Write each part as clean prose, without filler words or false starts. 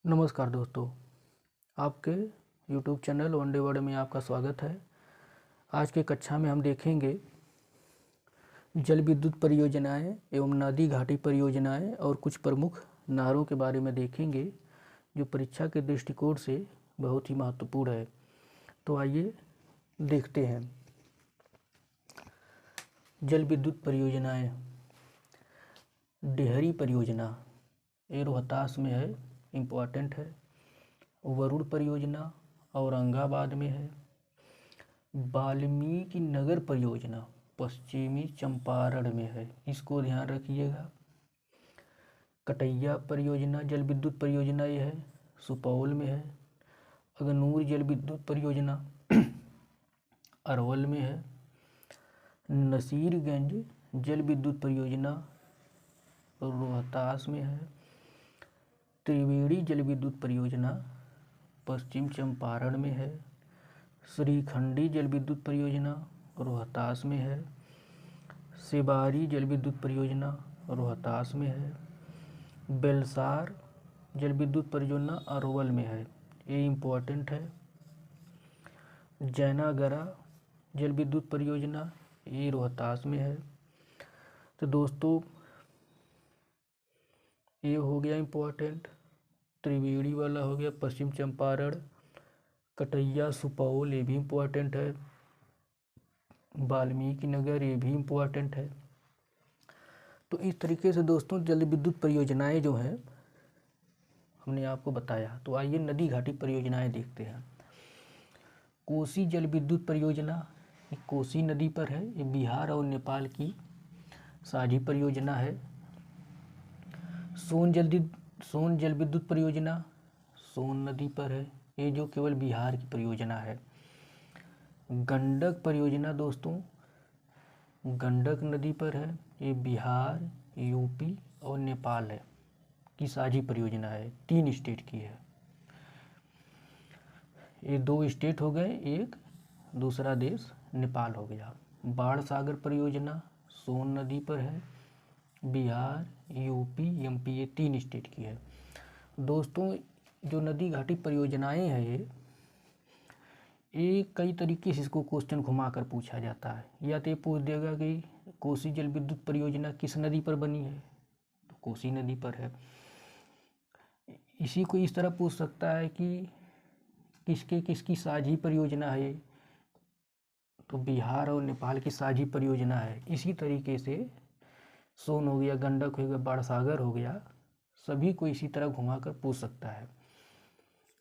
नमस्कार दोस्तों, आपके YouTube channel one day world में आपका स्वागत है। आज के कक्षा में हम देखेंगे जल विद्युत परियोजनाएं एवं नदी घाटी परियोजनाएं और कुछ प्रमुख नहरों के बारे में देखेंगे जो परीक्षा के दृष्टिकोण से बहुत ही महत्वपूर्ण है। तो आइए देखते हैं। जल विद्युत परियोजनाएं। डेहरी परियोजना ये रोहतास में है, इम्पोर्टेंट है। वरुण परियोजना औरंगाबाद में है। वाल्मीकि नगर परियोजना पश्चिमी चंपारण में है, इसको ध्यान रखिएगा। कटैया परियोजना जल विद्युत परियोजना ये है, सुपौल में है। अगनूर जल विद्युत परियोजना अरवल में है। नसीरगंज जल विद्युत परियोजना रोहतास में है। त्रिवेणी जल विद्युत परियोजना पश्चिम चंपारण में है। श्रीखंडी जल विद्युत परियोजना रोहतास में है। सेबारी जल विद्युत परियोजना रोहतास में है। बेलसार जल विद्युत परियोजना अरवल में है, ये इम्पोर्टेंट है। जैनागरा जल विद्युत परियोजना ये रोहतास में है। तो दोस्तों ये हो गया इम्पोर्टेंट। त्रिवेणी वाला हो गया पश्चिम चंपारण। कटैया सुपौल ये भी इम्पोर्टेंट है। वाल्मीकि नगर ये भी इम्पोर्टेंट है। तो इस तरीके से दोस्तों जल विद्युत परियोजनाएं जो हैं हमने आपको बताया। तो आइए नदी घाटी परियोजनाएं देखते हैं। कोसी जल विद्युत परियोजना ये कोसी नदी पर है, ये बिहार और नेपाल की साझी परियोजना है। सोन जल विद्युत परियोजना सोन नदी पर है, ये जो केवल बिहार की परियोजना है। गंडक परियोजना दोस्तों गंडक नदी पर है, ये बिहार, यूपी और नेपाल है की साझी परियोजना है, 3 स्टेट की है। ये 2 स्टेट हो गए, एक दूसरा देश नेपाल हो गया। बाण सागर परियोजना सोन नदी पर है, बिहार, यूपी, एमपी ये 3 स्टेट की है। दोस्तों जो नदी घाटी परियोजनाएं हैं ये कई तरीके से इसको क्वेश्चन घुमा कर पूछा जाता है। या तो ये पूछ देगा कि कोसी जल विद्युत परियोजना किस नदी पर बनी है, तो कोसी नदी पर है। इसी को इस तरह पूछ सकता है कि किसकी साझी परियोजना है, तो बिहार और नेपाल की साझी परियोजना है। इसी तरीके से सोन हो गया, गंडक हो गया, बाण सागर हो गया, सभी को इसी तरह घुमा कर पूछ सकता है।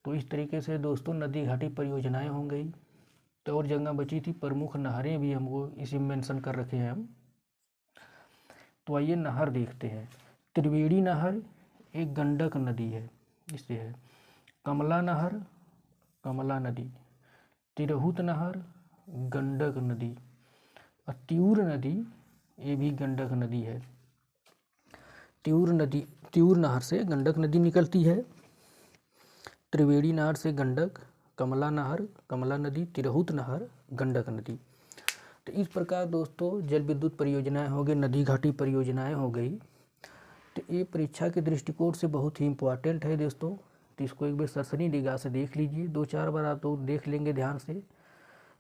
तो इस तरीके से दोस्तों नदी घाटी परियोजनाएं हो गई। तो और जगह बची थी प्रमुख नहरें भी हमको इसी में मेंशन कर रखे हैं हम। तो आइए नहर देखते हैं। त्रिवेणी नहर एक गंडक नदी है, इससे है। कमला नहर कमला नदी। तिरहुत नहर गंडक नदी। और त्यूर नदी ये भी गंडक नदी है। त्यूर नहर से गंडक नदी निकलती है। त्रिवेणी नहर से गंडक, कमला नहर कमला नदी, तिरहुत नहर गंडक नदी। तो इस प्रकार दोस्तों जल विद्युत परियोजनाएं हो गई, नदी घाटी परियोजनाएं हो गई। तो ये परीक्षा के दृष्टिकोण से बहुत ही इम्पोर्टेंट है दोस्तों। तो इसको एक बार सरसरी निगाह से देख लीजिए, 2-4 बार आप तो देख लेंगे ध्यान से,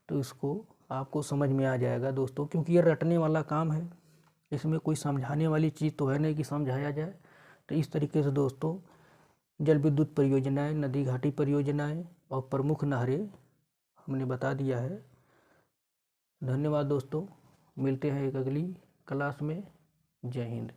तो इसको आपको समझ में आ जाएगा दोस्तों। क्योंकि ये रटने वाला काम है, इसमें कोई समझाने वाली चीज़ तो है नहीं कि समझाया जाए। तो इस तरीके से दोस्तों जल विद्युत परियोजनाएं, नदी घाटी परियोजनाएं और प्रमुख नहरें हमने बता दिया है। धन्यवाद दोस्तों, मिलते हैं एक अगली क्लास में। जय हिंद।